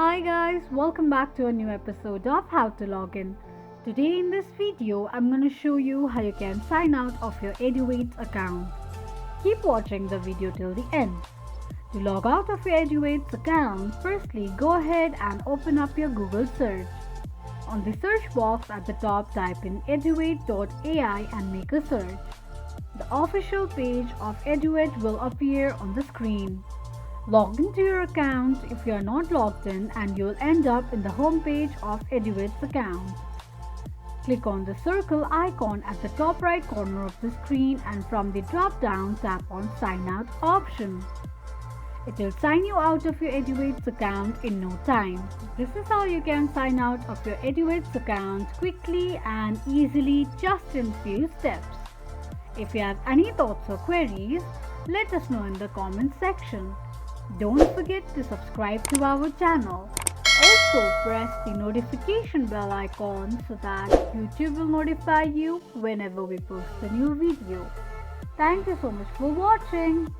Hi guys, welcome back to a new episode of How to Login. Today in this video, I'm going to show you how you can sign out of your Eduaide account. Keep watching the video till the end. To log out of your Eduaide account, firstly go ahead and open up your Google search. On the search box at the top, type in eduaide.ai and make a search. The official page of Eduaide will appear on the screen. Log into your account if you are not logged in and you'll end up in the home page of Eduaide's account. Click on the circle icon at the top right corner of the screen and from the drop down tap on Sign Out option. It will sign you out of your Eduaide's account in no time. This is how you can sign out of your Eduaide's account quickly and easily just in few steps. If you have any thoughts or queries, let us know in the comment section. Don't forget to subscribe to our channel. Also press the notification bell icon so that YouTube will notify you whenever we post a new video. Thank you so much for watching.